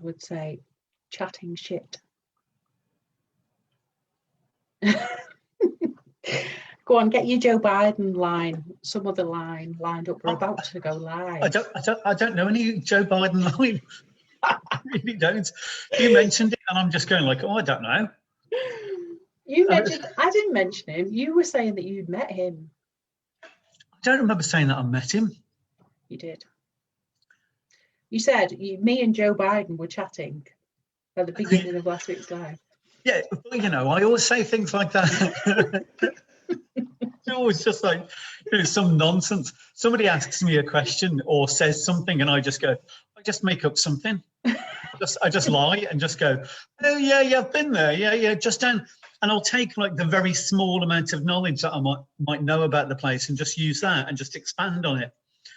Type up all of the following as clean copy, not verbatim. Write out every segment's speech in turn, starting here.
would say chatting shit. Go on, get your Joe Biden line, some other line lined up. We're about to go live. I don't know any Joe Biden line. I really don't. You mentioned it, and I'm just going like, oh, I don't know. You mentioned. I didn't mention him. You were saying that you'd met him. I don't remember saying that I met him. You did. You said me and Joe Biden were chatting at the beginning of last week's live. Yeah, but, you know, I always say things like that. It's always just like, you know, some nonsense. Somebody asks me a question or says something, and I just go, I just make up something. I just lie and just go, oh yeah, I've been there, yeah, just down. And I'll take like the very small amount of knowledge that I might know about the place and just use that and just expand on it.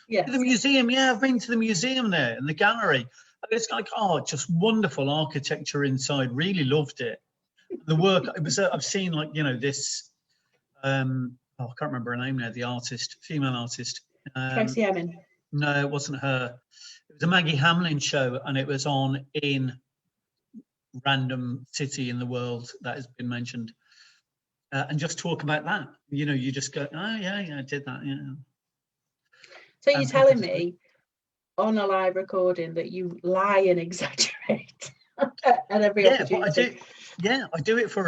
Yeah. The museum, yeah, I've been to the museum there and the gallery. And it's like, oh, just wonderful architecture inside. Really loved it. The work, it was, I've seen like, you know, this, I can't remember her name now, the artist, female artist. Tracy Emin. No, it wasn't her. It was a Maggie Hamlin show, and it was on in random city in the world that has been mentioned. And just talk about that. You know, you just go, oh, yeah, I did that, yeah. So you're telling me on a live recording that you lie and exaggerate at every opportunity? But I do it for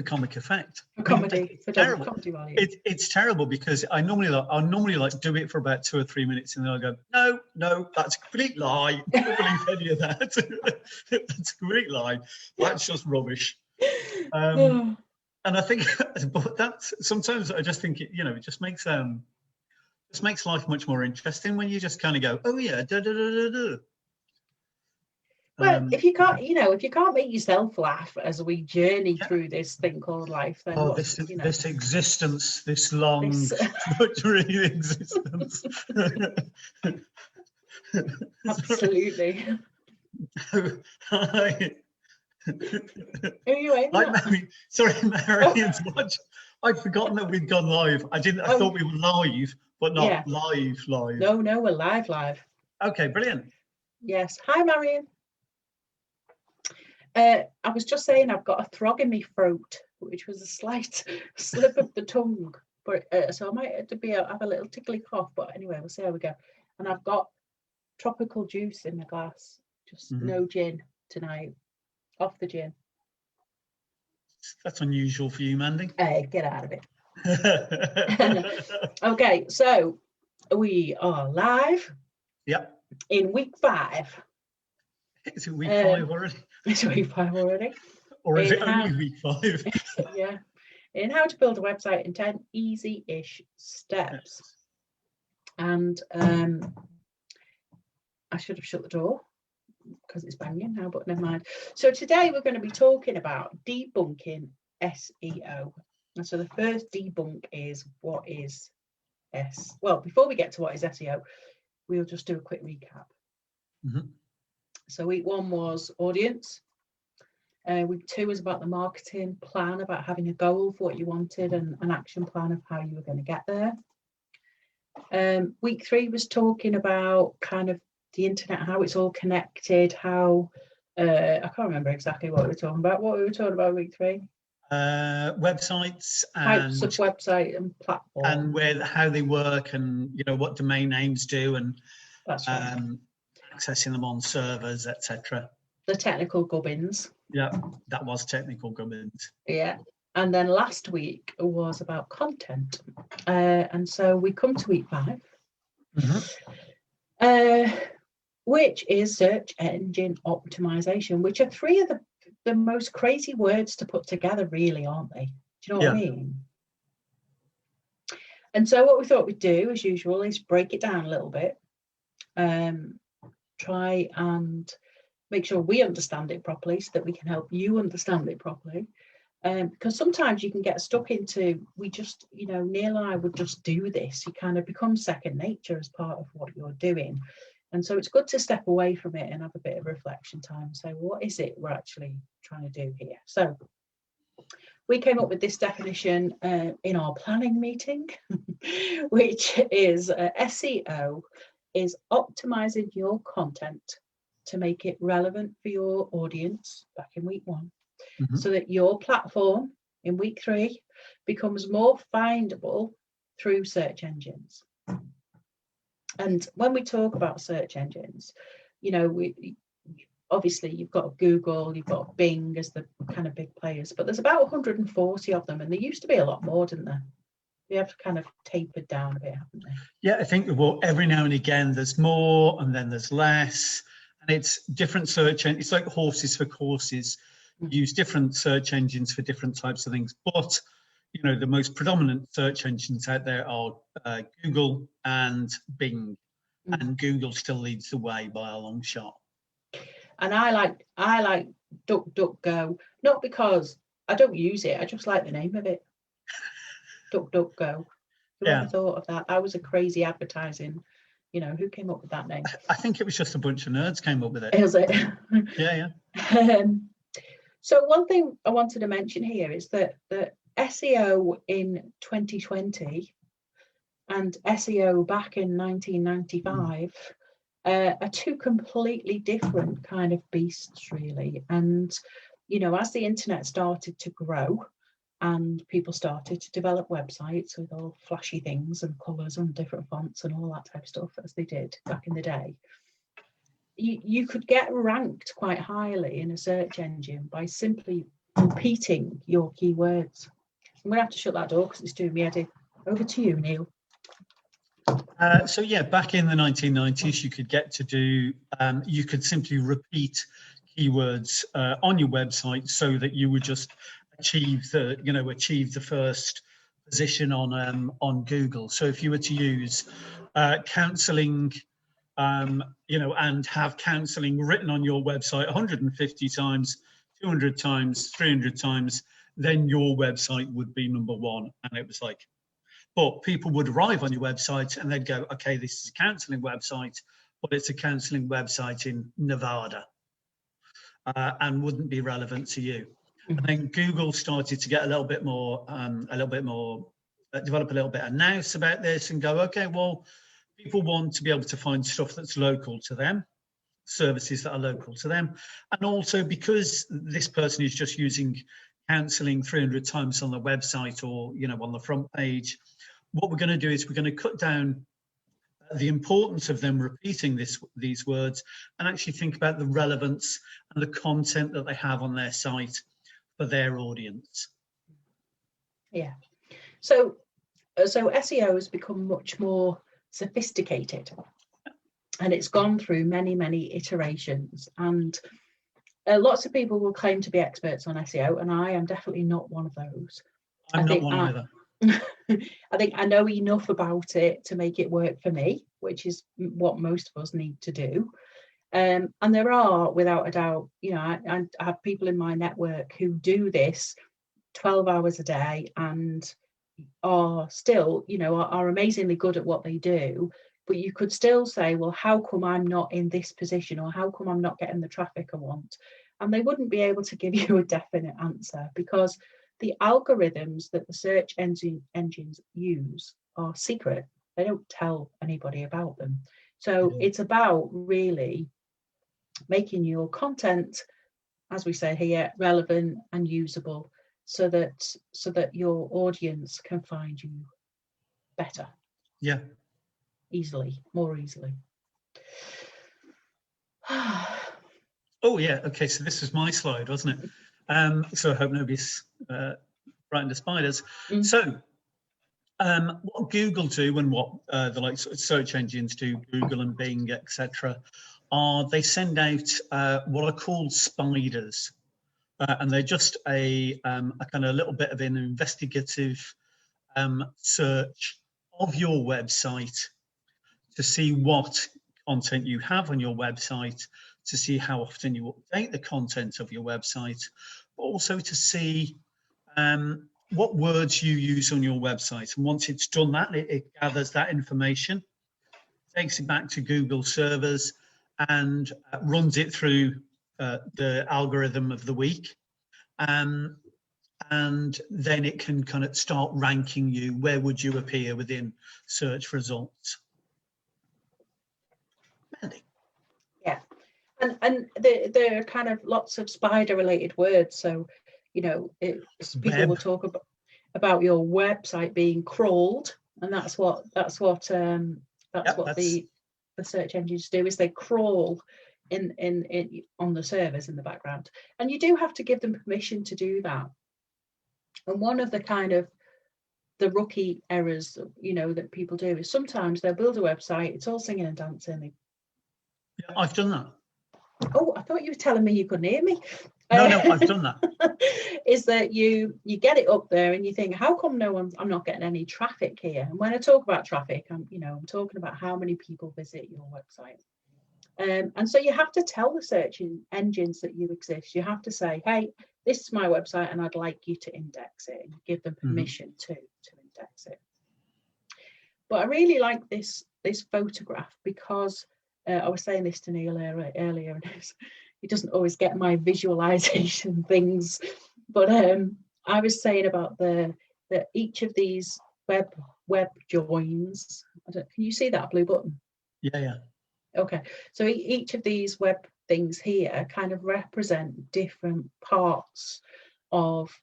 comic effect. For comedy, it's terrible. Comedy value. It's terrible because I'll normally like do it for about 2 or 3 minutes, and then I'll go, no, that's a complete lie. I don't believe any of that. That's a complete lie. That's just rubbish. And I think, but that's sometimes I just think it just makes life much more interesting when you just kind of go, oh yeah, Well, if you can't make yourself laugh as we journey through this thing called life, then this existence, this long, fluttering existence. Absolutely. Hi. Who are you aiming at? Sorry, Marion's watch. I'd forgotten that we'd gone live. I thought we were live, but not live. No, we're live. Okay, brilliant. Yes. Hi, Marion. I was just saying I've got a throg in my throat, which was a slight slip of the tongue. But so I might have a little tickly cough. But anyway, we'll see how we go. And I've got tropical juice in the glass. Just no gin tonight. Off the gin. That's unusual for you, Mandy. Hey, get out of it. Okay, so we are live. Yep. In week 5. Is it week 5 already? It's week 5 already. Or is it only week 5? Yeah. In how to build a website in 10 easy-ish steps. And I should have shut the door because it's banging now, but never mind. So today we're going to be talking about debunking SEO. And so the first debunk is what is well, before we get to what is SEO, we'll just do a quick recap. So week 1 was audience. Week 2 was about the marketing plan, about having a goal for what you wanted and an action plan of how you were going to get there. Week 3 was talking about kind of the internet, how it's all connected, how I can't remember exactly what we were talking about. What we were talking about week 3? Websites and types of website and platform, and how they work, and what domain names do, and that's right. Accessing them on servers, etc. The technical gubbins. Yeah, that was technical gubbins. Yeah. And then last week was about content. And so we come to week 5, which is search engine optimization, which are 3 of the most crazy words to put together, really, aren't they? Do you know what I mean? And so what we thought we'd do, as usual, is break it down a little bit. Try and make sure we understand it properly so that we can help you understand it properly. Because sometimes you can get stuck into, we just, Neil and I would just do this. You kind of become second nature as part of what you're doing. And so it's good to step away from it and have a bit of reflection time and say, what is it we're actually trying to do here? So we came up with this definition in our planning meeting, which is SEO is optimizing your content to make it relevant for your audience back in week 1, Mhm. so that your platform in week 3 becomes more findable through search engines. And when we talk about search engines, we obviously you've got Google, you've got Bing as the kind of big players, but there's about 140 of them, and there used to be a lot more, didn't there? They have kind of tapered down a bit, haven't they? Yeah, I think, well, every now and again there's more and then there's less, and it's different search engines. It's like horses for courses. Use different search engines for different types of things, but the most predominant search engines out there are Google and Bing, and Google still leads the way by a long shot. And I like DuckDuckGo, not because I don't use it, I just like the name of it. DuckDuckGo. Whoever thought of that? That was a crazy advertising. Who came up with that name? I think it was just a bunch of nerds came up with it. Is it? Yeah. So one thing I wanted to mention here is that the SEO in 2020 and SEO back in 1995 are two completely different kind of beasts, really. And as the internet started to grow and people started to develop websites with all flashy things and colours and different fonts and all that type of stuff, as they did back in the day, you could get ranked quite highly in a search engine by simply repeating your keywords. I'm going to have to shut that door because it's doing me head in. Over to you, Neil. So yeah, back in the 1990s, you could get to do, you could simply repeat keywords on your website so that you would just achieve the first position on Google. So if you were to use counselling, and have counselling written on your website 150 times, 200 times, 300 times, then your website would be number 1. And it was like, but people would arrive on your website and they'd go, okay, this is a counselling website, but it's a counselling website in Nevada, and wouldn't be relevant to you. And then Google started to get a little bit more, develop a little bit of nous about this and go, okay, well, people want to be able to find stuff that's local to them, services that are local to them. And also because this person is just using counselling 300 times on the website or, on the front page, what we're going to do is we're going to cut down the importance of them repeating these words and actually think about the relevance and the content that they have on their site for their audience. Yeah. So SEO has become much more sophisticated, and it's gone through many iterations, and lots of people will claim to be experts on SEO, and I am definitely not one of those. I'm not one either. I think I know enough about it to make it work for me, which is what most of us need to do. And there are, without a doubt, I have people in my network who do this 12 hours a day and are still, are amazingly good at what they do. But you could still say, well, how come I'm not in this position, or how come I'm not getting the traffic I want? And they wouldn't be able to give you a definite answer, because the algorithms that the search engines use are secret. They don't tell anybody about them. So it's about really making your content, as we say here, relevant and usable, so that your audience can find you better. Yeah. More easily. Oh yeah, okay, so this was my slide, wasn't it? So I hope nobody's frightened of spiders. So what Google do, and what the search engines do, Google and Bing, etc., are they send out what are called spiders, and they're just a kind of little bit of an investigative search of your website to see what content you have on your website, to see how often you update the content of your website, but also to see what words you use on your website. And once it's done that, it gathers that information, takes it back to Google servers, and runs it through the algorithm of the week. And then it can kind of start ranking you. Where would you appear within search results? Mandy. Yeah. And there are kind of lots of spider related words. So, people will talk about your website being crawled, and that's what the search engines do, is they crawl in on the servers in the background, and you do have to give them permission to do that. And one of the kind of the rookie errors, that people do is sometimes they'll build a website, it's all singing and dancing. Yeah, I've done that. Oh, I thought you were telling me you couldn't hear me. No, I've done that. Is that you get it up there and you think, how come I'm not getting any traffic here? And when I talk about traffic, I'm talking about how many people visit your website. And so you have to tell the search engines that you exist. You have to say, hey, this is my website and I'd like you to index it, and give them permission to index it. But I really like this photograph because I was saying this to Neil earlier, and he doesn't always get my visualization things, but I was saying about that each of these web joins. Can you see that blue button? Yeah. Okay, so each of these web things here kind of represent different parts of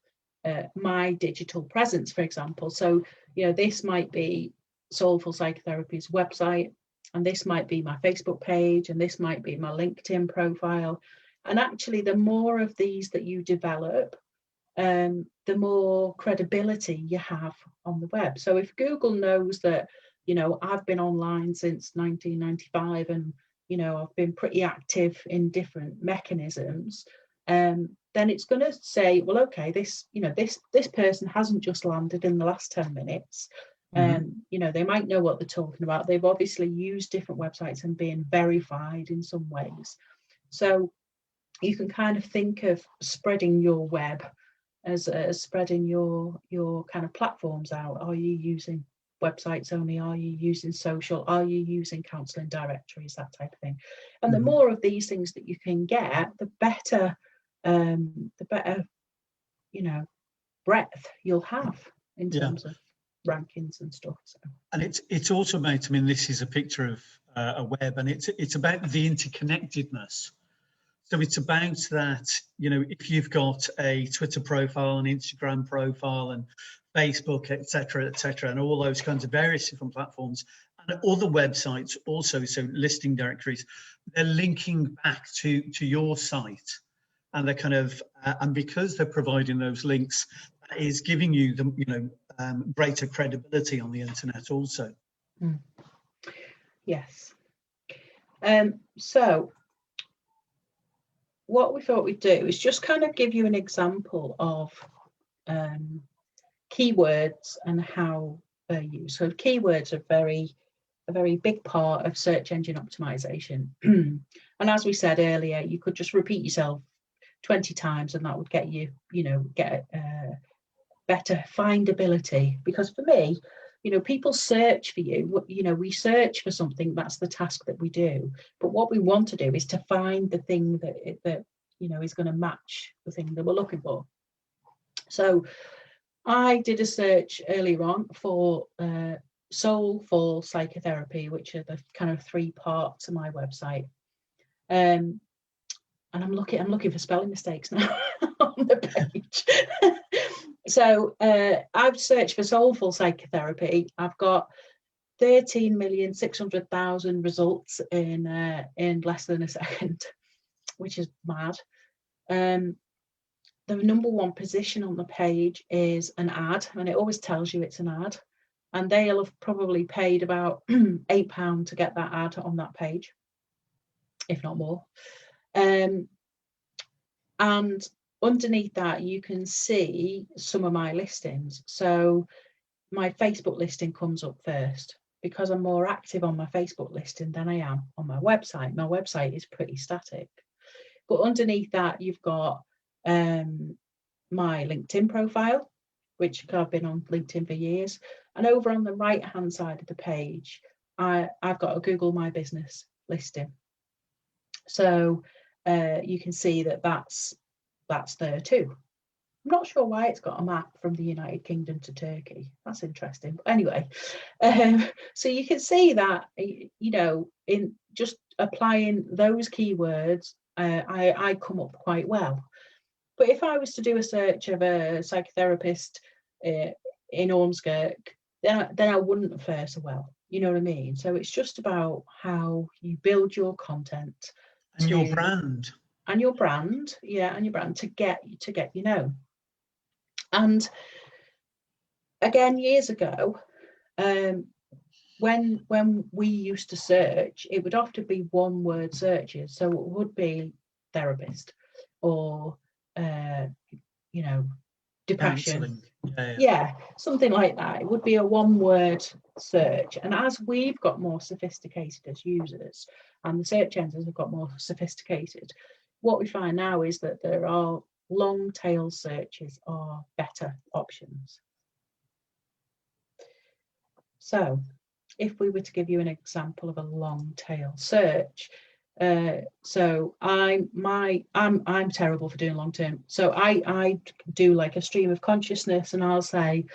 my digital presence, for example. So, this might be Soulful Psychotherapy's website, and this might be my Facebook page, and this might be my LinkedIn profile. And actually, the more of these that you develop, the more credibility you have on the web. So if Google knows that, I've been online since 1995, and, I've been pretty active in different mechanisms, then it's going to say, well, okay, this person hasn't just landed in the last 10 minutes. They might know what they're talking about. They've obviously used different websites and been verified in some ways. So you can kind of think of spreading your web as spreading your kind of platforms out. Are you using websites only? Are you using social? Are you using counselling directories? That type of thing. And the more of these things that you can get, the better breadth you'll have in terms of rankings and stuff. So. And it's also about, this is a picture of a web, and it's about the interconnectedness. So it's about that, if you've got a Twitter profile, an Instagram profile, and Facebook, etc., and all those kinds of various different platforms, and other websites also, so listing directories, they're linking back to your site, and they're kind of, and because they're providing those links, that is giving you the, greater credibility on the internet also. Yes. So what we thought we'd do is just kind of give you an example of keywords and how they're used. So keywords are a very big part of search engine optimization. And as we said earlier, you could just repeat yourself 20 times and that would get you, get better findability. Because for me, people search for you. We search for something. That's the task that we do. But what we want to do is to find the thing that is going to match the thing that we're looking for. So I did a search earlier on for Soulful Psychotherapy, which are the kind of 3 parts of my website. And I'm looking for spelling mistakes now on the page. So I've searched for Soulful Psychotherapy. I've got 13,600,000 results in less than a second, which is mad. The number 1 position on the page is an ad, and it always tells you it's an ad. And they'll have probably paid about £8 to get that ad on that page, if not more. And underneath that, you can see some of my listings. So my Facebook listing comes up first because I'm more active on my Facebook listing than I am on my website. My website is pretty static. But underneath that, you've got my LinkedIn profile, which I've been on LinkedIn for years. And over on the right-hand side of the page, I've got a Google My Business listing. So you can see that's there too. I'm not sure why it's got a map from the United Kingdom to Turkey. That's interesting. But anyway, so you can see that, in just applying those keywords, I come up quite well. But if I was to do a search of a psychotherapist in Ormskirk, then I wouldn't fare so well. You know what I mean? So it's just about how you build your content and your brand. And your brand, to get you know. And again, years ago, when we used to search, it would often be one word searches. So it would be therapist or you know, depression. Yeah, something like that. It would be a one word search. And as we've got more sophisticated as users and the search engines have got more sophisticated, what we find now is that there are long tail searches are better options. So if we were to give you an example of a long tail search, so I'm terrible for doing long term. So I do like a stream of consciousness, and I'll say,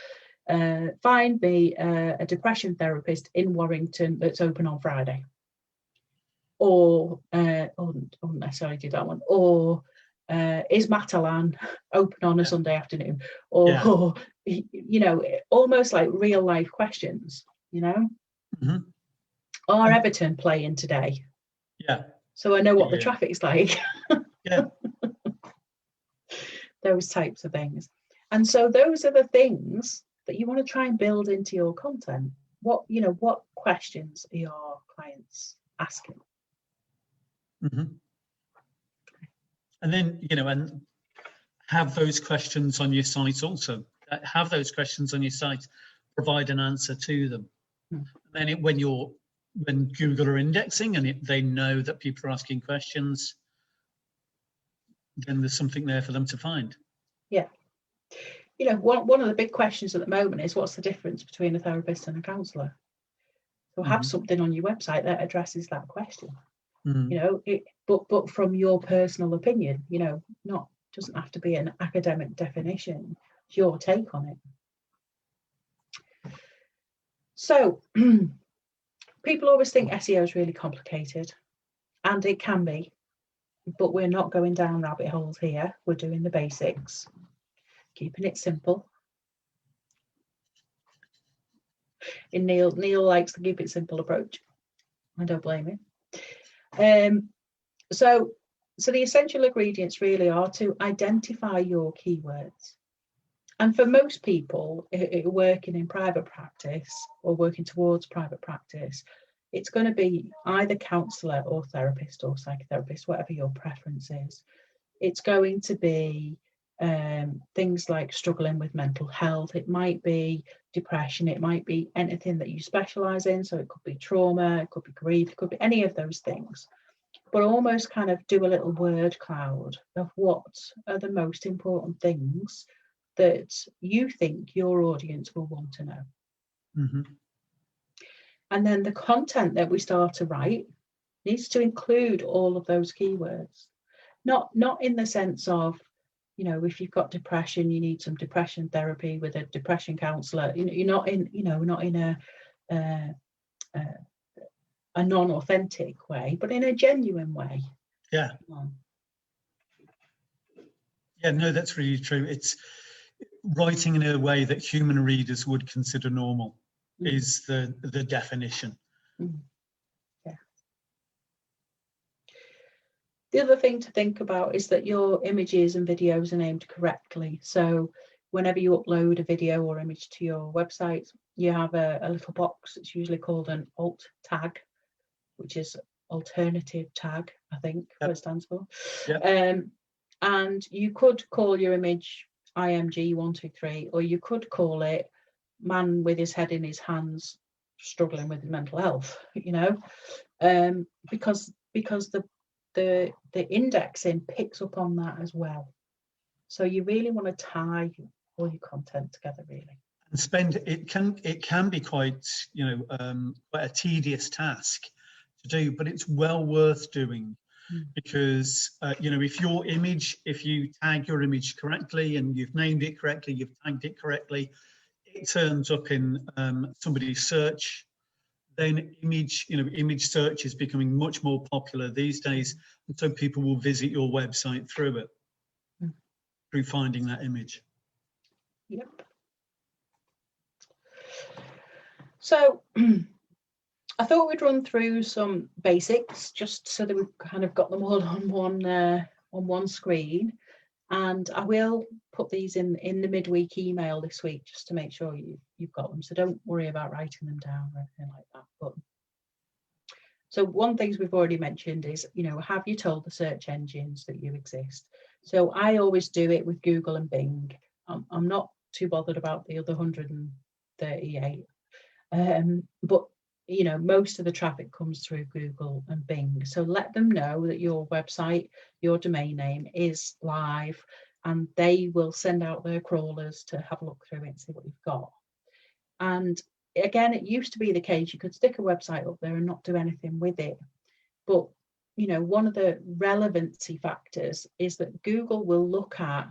find me a depression therapist in Warrington that's open on Friday. Or I wouldn't necessarily do that one. Or is Matalan open on a Sunday afternoon? Or you know, almost like real life questions. You know, are Everton playing today? Yeah. So I know what the traffic's like. Yeah. Those types of things. And so those are the things that you want to try and build into your content. What questions are your clients asking? And then, and have those questions on your site also. Have those questions on your site, provide an answer to them. And then when Google are indexing and they know that people are asking questions, then there's something there for them to find. Yeah. You know, one of the big questions at the moment is, what's the difference between a therapist and a counsellor? So have something on your website that addresses that question. You know, but from your personal opinion, you know, doesn't have to be an academic definition. It's your take on it. So people always think SEO is really complicated, and it can be, but we're not going down rabbit holes here. We're doing the basics, keeping it simple. And Neil likes the keep it simple approach. I don't blame him. So the essential ingredients really are to identify your keywords. And for most people working in private practice or working towards private practice, it's going to be either counsellor or therapist or psychotherapist, whatever your preference is. It's going to be things like struggling with mental health. It might be depression. It might be anything that you specialise in. So it could be trauma, it could be grief, it could be any of those things. But almost kind of do a little word cloud of what are the most important things that you think your audience will want to know. And then the content that we start to write needs to include all of those keywords. Not in the sense of, you know, if you've got depression, you need some depression therapy with a depression counsellor. You're not in a non-authentic way, but in a genuine way. Yeah. Yeah, no, that's really true. It's writing in a way that human readers would consider normal is the definition. Yeah. The other thing to think about is that your images and videos are named correctly. So whenever you upload a video or image to your website, you have a little box. It's usually called an alt tag, which is alternative tag, I think, what it stands for. And you could call your image IMG123, or you could call it man with his head in his hands struggling with mental health, you know, because the indexing picks up on that as well. So you really want to tie all your content together, really. And it can be quite, quite a tedious task to do, but it's well worth doing. Because if you tag your image correctly and you've named it correctly, you've tagged it correctly, it turns up in somebody's search then image search is becoming much more popular these days, and so people will visit your website through it, through finding that image. Yep. So I thought we'd run through some basics just so that we've kind of got them all on one screen, and I will put these in the midweek email this week just to make sure you've got them, so don't worry about writing them down or anything like that. But so one thing we've already mentioned is, have you told the search engines that you exist? So I always do it with Google and Bing. I'm not too bothered about the other 138, but most of the traffic comes through Google and Bing. So let them know that your website, your domain name is live, and they will send out their crawlers to have a look through it and see what you've got. And again, it used to be the case you could stick a website up there and not do anything with it. But, one of the relevancy factors is that Google will look at,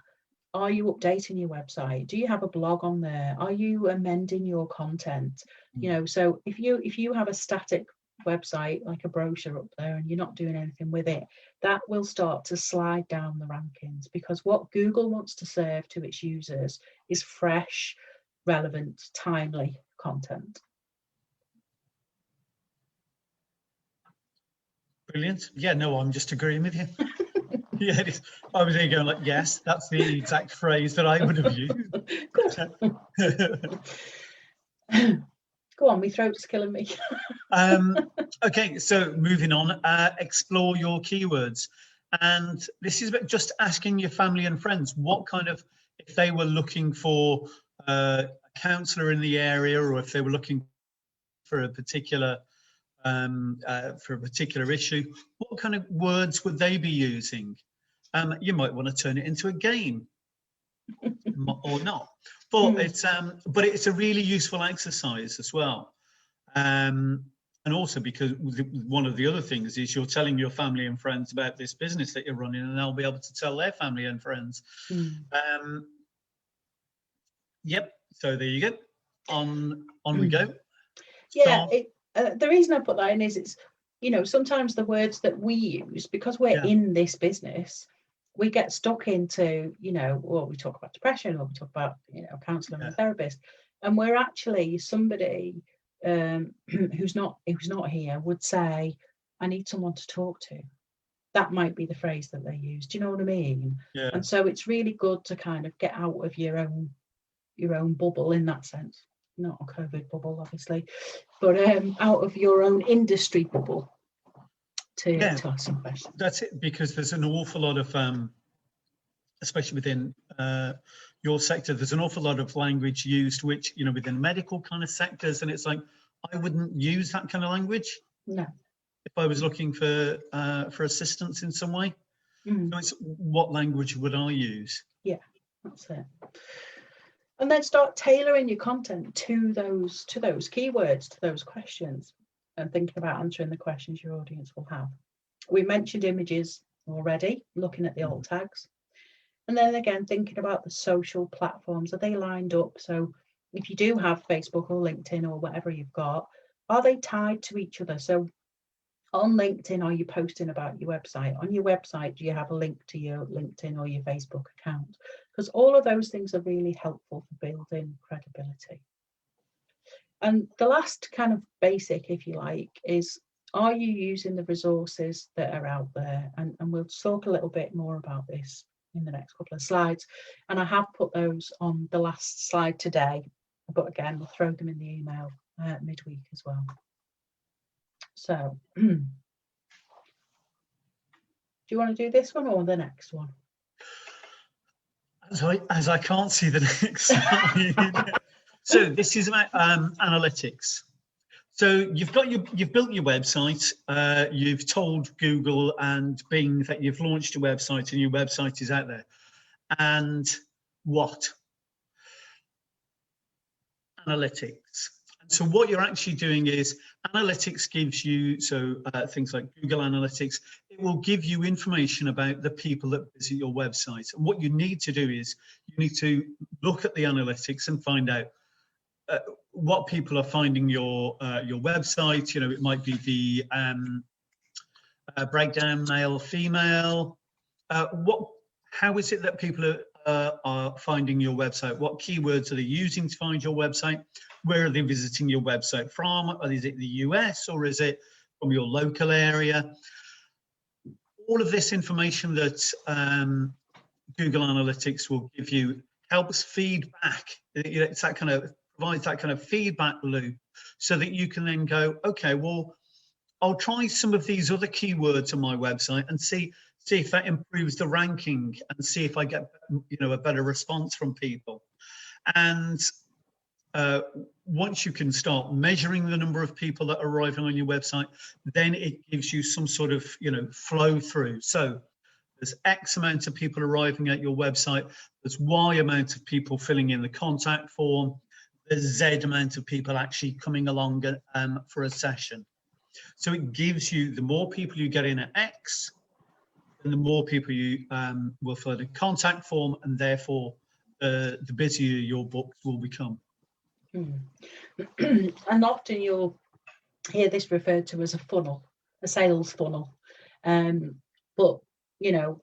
are you updating your website? Do you have a blog on there? Are you amending your content? So if you have a static website, like a brochure up there, and you're not doing anything with it, that will start to slide down the rankings, because what Google wants to serve to its users is fresh, relevant, timely content. Brilliant. Yeah, no, I'm just agreeing with you. Yeah, I was there going like, yes, that's the exact phrase that I would have used. Good. Go on, my throat's killing me. Okay, so moving on, explore your keywords. And this is about just asking your family and friends what kind of, if they were looking for a counsellor in the area, or if they were looking for a particular issue, what kind of words would they be using? You might want to turn it into a game or not, but it's a really useful exercise as well. And also because one of the other things is you're telling your family and friends about this business that you're running, and they'll be able to tell their family and friends. Yep, so there you go. On we go. Yeah, the reason I put that in is it's, sometimes the words that we use, because we're in this business, we get stuck into, well, we talk about depression, or we talk about, counselling and therapist, and we're actually somebody who's not here would say, I need someone to talk to. That might be the phrase that they use. Do you know what I mean? Yeah. And so it's really good to kind of get out of your own bubble in that sense. Not a COVID bubble, obviously, but out of your own industry bubble to ask some questions. That's it, because there's an awful lot of, especially within your sector, there's an awful lot of language used, which, within medical kind of sectors, and it's like, I wouldn't use that kind of language. No. If I was looking for assistance in some way. So it's, what language would I use? Yeah, that's it. And then start tailoring your content to those keywords, to those questions, and thinking about answering the questions your audience will have. We mentioned images already, looking at the alt tags. And then again, thinking about the social platforms. Are they lined up? So if you do have Facebook or LinkedIn or whatever you've got, are they tied to each other? So on LinkedIn, are you posting about your website? On your website, do you have a link to your LinkedIn or your Facebook account? Because all of those things are really helpful for building credibility. And the last kind of basic, if you like, is, are you using the resources that are out there? And we'll talk a little bit more about this in the next couple of slides. And I have put those on the last slide today, but again, we'll throw them in the email midweek as well. So, do you want to do this one or the next one? As I can't see the next slide. So this is about analytics. So you've built your website. You've told Google and Bing that you've launched a website and your website is out there. And what? Analytics. So what you're actually doing is, analytics gives you, things like Google Analytics, it will give you information about the people that visit your website. And what you need to do is, you need to look at the analytics and find out, what people are finding your website. You know, it might be the breakdown male, female. How is it that people are finding your website? What keywords are they using to find your website? Where are they visiting your website from? Or is it the US or is it from your local area? All of this information that Google Analytics will give you helps feedback. It's that kind of provides that kind of feedback loop, so that you can then go, okay, well, I'll try some of these other keywords on my website and see if that improves the ranking, and see if I get, you know, a better response from people. And once you can start measuring the number of people that are arriving on your website, then it gives you some sort of, you know, flow through. So there's X amount of people arriving at your website, there's Y amount of people filling in the contact form, there's Z amount of people actually coming along for a session. So it gives you, the more people you get in at X, and the more people you will fill the contact form, and therefore the busier your books will become. And often you'll hear this referred to as a funnel, a sales funnel. But, you know,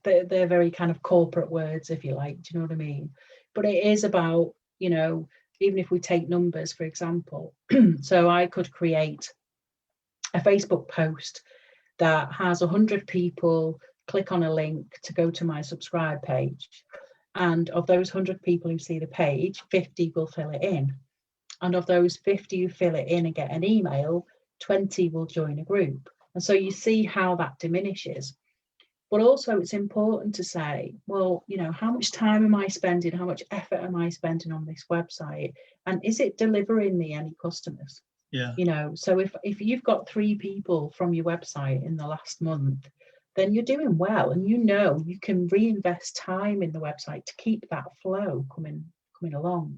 they're very kind of corporate words, if you like. Do you know what I mean? But it is about, you know, even if we take numbers, for example, so I could create a Facebook post that has 100 people click on a link to go to my subscribe page. And of those 100 people who see the page, 50 will fill it in. And of those 50 who fill it in and get an email, 20 will join a group. And so you see how that diminishes. But also it's important to say, well, you know, how much time am I spending? How much effort am I spending on this website? And is it delivering me any customers? Yeah. You know, so if you've got 3 people from your website in the last month, then you're doing well, and you know you can reinvest time in the website to keep that flow coming along.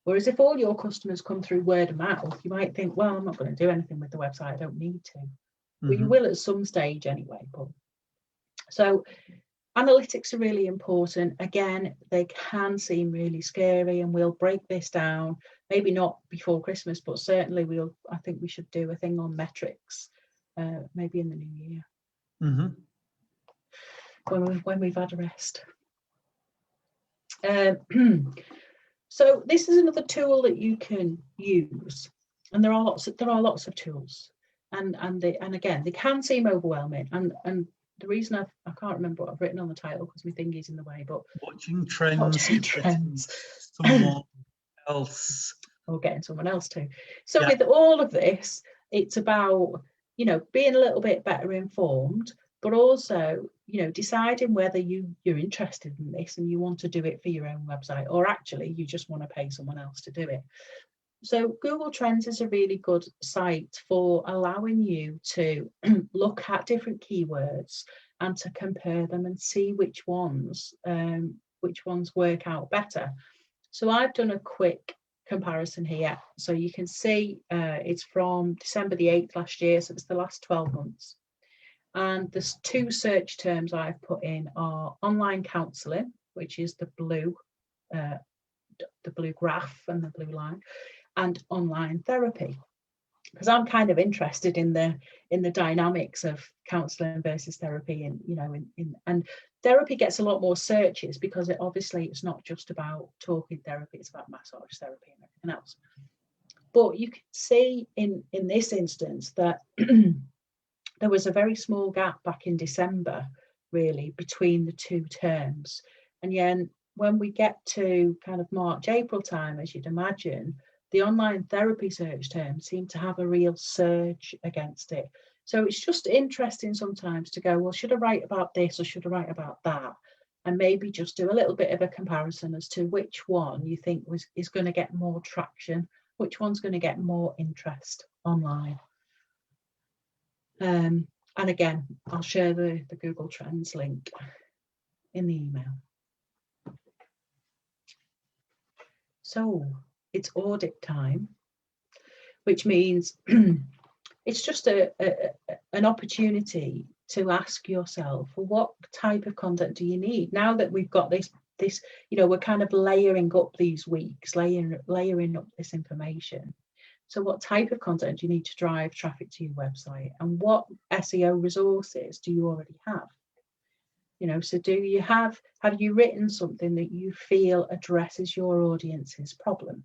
Whereas if all your customers come through word of mouth, you might think, well, I'm not going to do anything with the website, I don't need to. But you will at some stage anyway. But so analytics are really important. Again, they can seem really scary, and we'll break this down, maybe not before Christmas, but certainly I think we should do a thing on metrics, maybe in the new year. When we've had a rest. So this is another tool that you can use, and there are lots of tools, and again they can seem overwhelming, and the reason I can't remember what I've written on the title because my thingy's in the way, but watching trends. Someone else, or getting someone else to. So with all of this, it's about, you know, being a little bit better informed, but also, you know, deciding whether you're interested in this and you want to do it for your own website, or actually you just want to pay someone else to do it. So Google Trends is a really good site for allowing you to look at different keywords and to compare them and see which ones work out better. So I've done a quick comparison here. So you can see it's from December the 8th last year, so it's the last 12 months. And there's 2 search terms I've put in are online counselling, which is the blue graph and the blue line, and online therapy, because I'm kind of interested in the dynamics of counselling versus therapy, and you know, and therapy gets a lot more searches because it's not just about talking therapy, it's about massage therapy and everything else. But you can see in this instance that there was a very small gap back in December, really, between the 2 terms. And then when we get to kind of March, April time, as you'd imagine, the online therapy search term seemed to have a real surge against it. So it's just interesting sometimes to go, well, should I write about this or should I write about that? And maybe just do a little bit of a comparison as to which one you think is going to get more traction, which one's going to get more interest online. And again, I'll share the Google Trends link in the email. So it's audit time, which means it's just an opportunity to ask yourself, well, what type of content do you need? Now that we've got this this, you know, we're kind of layering up these weeks, layering up this information. So what type of content do you need to drive traffic to your website, and what SEO resources do you already have? You know, so have you written something that you feel addresses your audience's problem?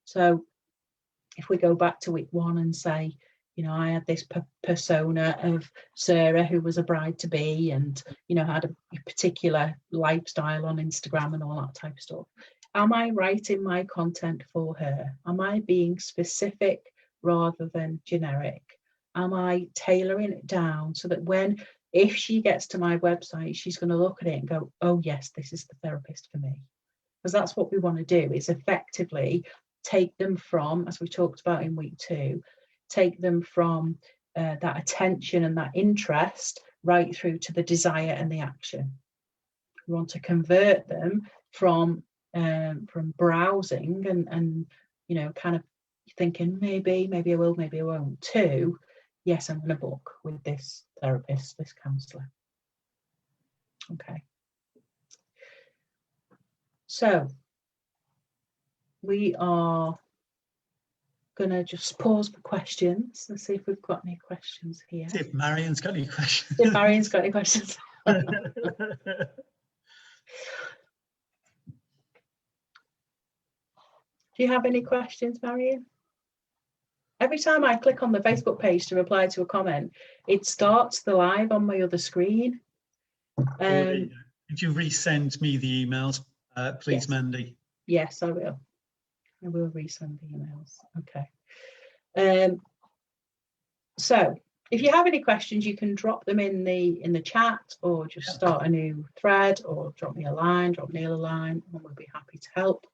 So if we go back to week 1 and say, you know, I had this persona of Sarah who was a bride to be, and, you know, had a particular lifestyle on Instagram and all that type of stuff. Am I writing my content for her? Am I being specific rather than generic? Am I tailoring it down so that if she gets to my website, she's going to look at it and go, oh yes, this is the therapist for me? Because that's what we want to do, is effectively take them from, as we talked about in week 2, take them from that attention and that interest right through to the desire and the action. We want to convert them from browsing and you know, kind of thinking maybe I will, maybe I won't, to yes, I'm going to book with this therapist, this counsellor. Okay. So we are going to just pause for questions. Let's see if we've got any questions here. See if Marion's got any questions. See if Marion's got any questions. Do you have any questions, Marion? Every time I click on the Facebook page to reply to a comment, it starts the live on my other screen. Could you resend me the emails, please, yes. Mandy? Yes, I will. I will resend the emails. Okay. So if you have any questions, you can drop them in the chat, or just start a new thread, or drop me a line, drop Neil a line, and we'll be happy to help.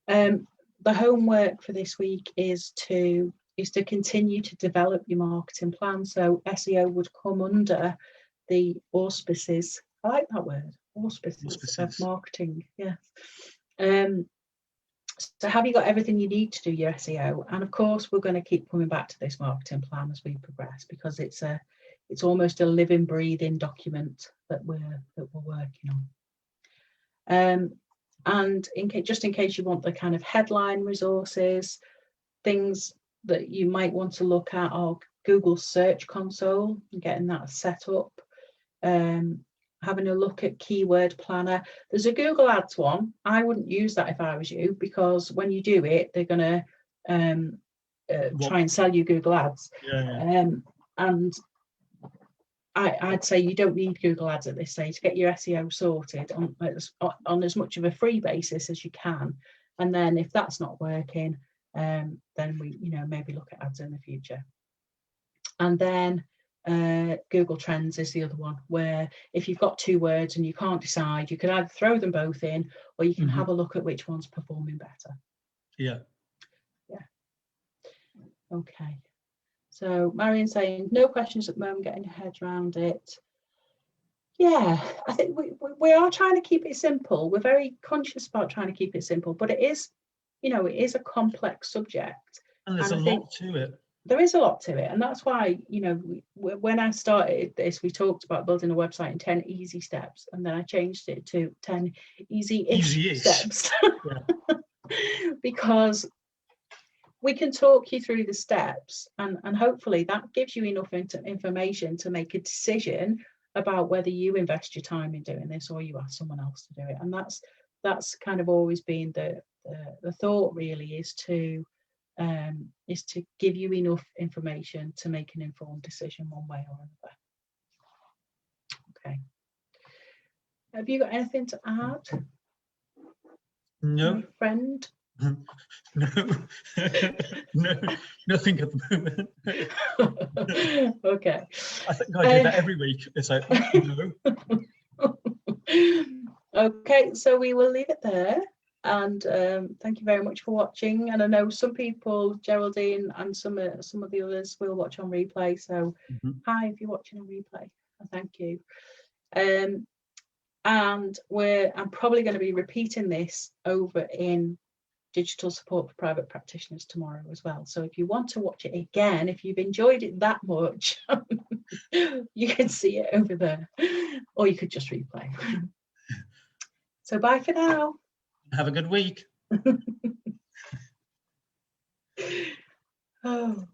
The homework for this week is to continue to develop your marketing plan. So SEO would come under the auspices. I like that word, auspices of marketing. Yes. So have you got everything you need to do your SEO? And of course, we're going to keep coming back to this marketing plan as we progress, because it's almost a living, breathing document that we're working on. And just in case you want the kind of headline resources, things that you might want to look at are Google Search Console and getting that set up. Having a look at Keyword Planner. There's a Google Ads one. I wouldn't use that if I was you, because when you do it, they're going to try and sell you Google Ads. And I'd say you don't need Google Ads at this stage. Get your SEO sorted on as much of a free basis as you can. And then if that's not working, then we, you know, maybe look at ads in the future. And then Google Trends is the other one, where if you've got 2 words and you can't decide, you can either throw them both in, or you can have a look at which one's performing better. Yeah. Okay. So Marion saying no questions at the moment, getting your head around it. Yeah, I think we are trying to keep it simple. We're very conscious about trying to keep it simple, but it is, you know, it is a complex subject. And there's a lot to it. There is a lot to it, and that's why, you know, when I started this, we talked about building a website in 10 easy steps, and then I changed it to 10 easy-ish steps. Because we can talk you through the steps, and hopefully that gives you enough information to make a decision about whether you invest your time in doing this or you ask someone else to do it. And that's kind of always been the thought, really, is to give you enough information to make an informed decision one way or another. Okay. Have you got anything to add? No. My friend? No, nothing at the moment. Okay. I think I do that every week. It's like, no. Okay, so we will leave it there. And thank you very much for watching. And I know some people, Geraldine and some of the others, will watch on replay. So hi, if you're watching on replay, thank you. And I'm probably going to be repeating this over in digital support for private practitioners tomorrow as well. So if you want to watch it again, if you've enjoyed it that much, you can see it over there, or you could just replay. So bye for now. Have a good week. Oh.